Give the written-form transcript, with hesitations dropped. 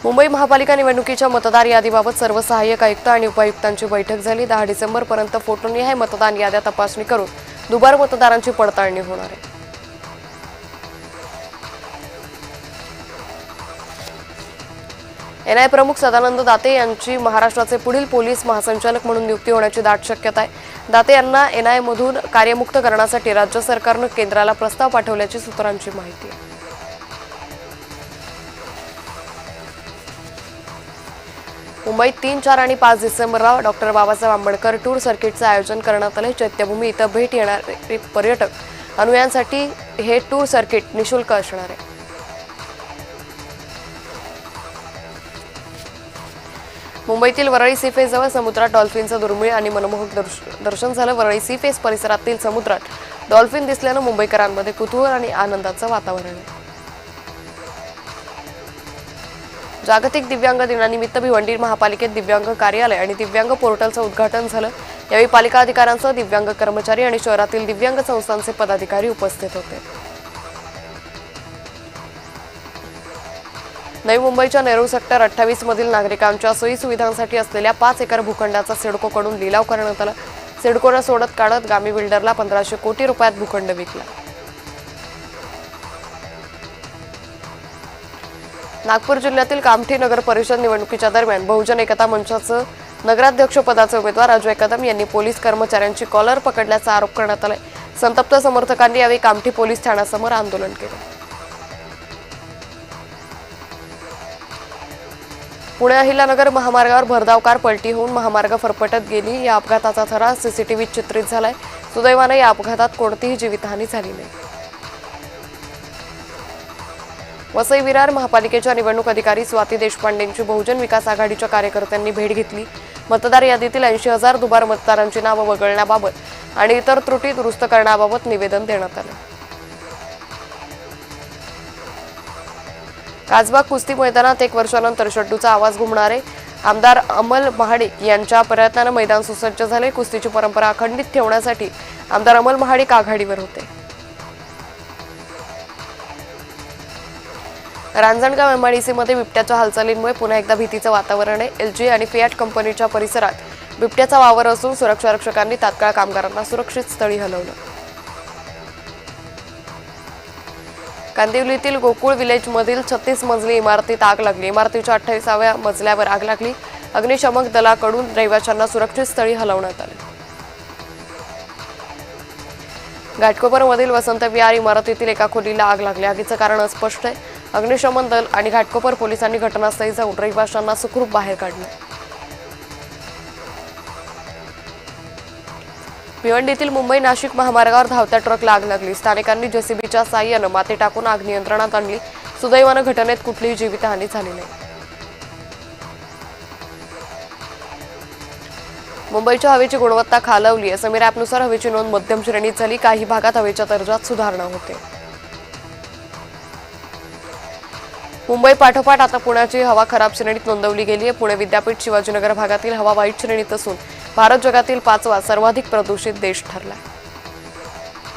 मुंबई महापालिका निवडणुकीच्या मतदार यादीबाबत सर्व सहाय्यक आयुक्त आणि उपायुक्तांची बैठक झाली। 10 डिसेंबरपर्यंत फोटोनिहाय मतदान याद्या तपासणी करून दुबार मतदारांची पडताळणी होणार आहे। एनआय प्रमुख सदानंद दाते यांची महाराष्ट्राचे पुढील पोलीस महासंचालक म्हणून नियुक्ती होण्याची दाट शक्यता आहे। दाते यांना एनआय मधून कार्यमुक्त करण्यासाठी राज्य सरकारने केंद्राला प्रस्ताव पाठवल्याची सूत्रांची माहिती आहे। मुंबईत 3, 4 आणि 5 डिसेंबरला डॉक्टर बाबासाहेब आंबेडकर टूर सर्किटचे आयोजन करण्यात आले। चैत्यभूमी इथं भेट येणारे पर्यटक अनुयायांसाठी हे टूर सर्किट निःशुल्क असणार आहे। मुंबईतील वरळी सीफेस जवळ समुद्रात डॉल्फिनचं दुर्मिळ आणि मनमोहक दर्शन झालं। वरळी सीफेस परिसरातील समुद्रात डॉल्फिन दिसल्यानं मुंबईकरांमध्ये कुतूहल आणि आनंदाचं वातावरण आहे। जागतिक दिव्यांग दिनानिमित्त भिवंडी महापालिकेत दिव्यांग कार्यालय आणि दिव्यांग पोर्टलचं उद्घाटन झालं। यावेळी पालिका अधिकाऱ्यांसह दिव्यांग कर्मचारी आणि शहरातील दिव्यांग संस्थांचे पदाधिकारी उपस्थित होते। नवी मुंबईच्या नेहरू सेक्टर 28 मधील नागरिकांच्या सोयी सुविधांसाठी असलेल्या 5 एकर भूखंडाचा सिडकोकडून लिलाव करण्यात आला। सिडकोने सोडत काढत गामी बिल्डरला 1500 कोटी रुपयात भूखंड विकला। नागपूर जिल्ह्यातील कामठी नगर परिषद निवडणुकीच्या दरम्यान बहुजन एकता मंचाचे नगराध्यक्षपदाचे उमेदवार अजय कदम यांनी पोलीस कर्मचाऱ्यांची कॉलर पकडल्याचा आरोप करण्यात आला। संतप्त समर्थकांनी यावेळी कामठी पोलीस ठाण्यासमोर आंदोलन केले। पुणे अहिल्यानगर महामार्गावर भरधाव कार पलटी होऊन महामार्ग फरफटत गेली। या अपघाताचा थरार सीसीटीव्हीत चित्रित झालाय। सुदैवाने या अपघातात कोणतीही जीवितहानी झाली नाही। वसई विरार महापालिकेच्या निवडणूक अधिकारी स्वाती देशपांडेंची बहुजन विकास आघाडीच्या कार्यकर्त्यांनी भेट घेतली। मतदार यादीतील 80,000 दुबार मतदारांची नावे वगळण्याबाबत आणि इतर त्रुटी दुरुस्त करण्याबाबत निवेदन देण्यात आले। काजबाग कुस्ती मैदानात 1 वर्षानंतर शड्डूचा आवाज घुमणार आहे। आमदार अमल महाडिक यांच्या प्रयत्नाने मैदान सुसज्ज झाले। कुस्तीची परंपरा अखंडित ठेवण्यासाठी आमदार अमल महाडिक आघाडीवर होते। रांजणगाव एमआयडीसीमध्ये बिबट्याच्या हालचालींमुळे पुन्हा एकदा भीतीचं वातावरण आहे। एलजी आणि फियाट कंपनीच्या परिसरात बिबट्याचा वावर असून सुरक्षा रक्षकांनी तात्काळ कामगारांना सुरक्षित स्थळी हलवलं। कांदिवलीतील गोकुळ विलेजमधील 36 मजली इमारतीत आग लागली। इमारतीच्या 28व्या मजल्यावर आग लागली। अग्निशमक दलाकडून रहिवाशांना सुरक्षित स्थळी हलवण्यात आले। घाटकोपरमधील वसंत विहार इमारतीतील एका खोलीला आग लागली। आगीचं कारण अस्पष्ट आहे। अग्निशमन दल आणि घाटकोपर पोलिसांनी घटनास्थळी जाऊन रहिवाशांना सुखरूप बाहेर काढले। भिवंडीतील मुंबई नाशिक महामार्गावर धावत्या ट्रकला आग लागली। स्थानिकांनी जेसीबीच्या साहाय्याने माती टाकून आग नियंत्रणात आणली। सुदैवाने घटनेत कुठलीही जीवितहानी झाली नाही। मुंबईच्या हवेची गुणवत्ता खालावली आहे। समीर ॲपनुसार हवेची नोंद मध्यम श्रेणीत झाली। काही भागात हवेच्या दर्जात सुधारणा होते। मुंबई पाठोपाठ आता पुण्याची हवा खराब श्रेणीत नोंदवली गेली आहे। पुणे विद्यापीठ शिवाजीनगर भागातील हवा वाईट श्रेणीत असून भारत जगातील 5वा सर्वाधिक प्रदूषित देश ठरला आहे।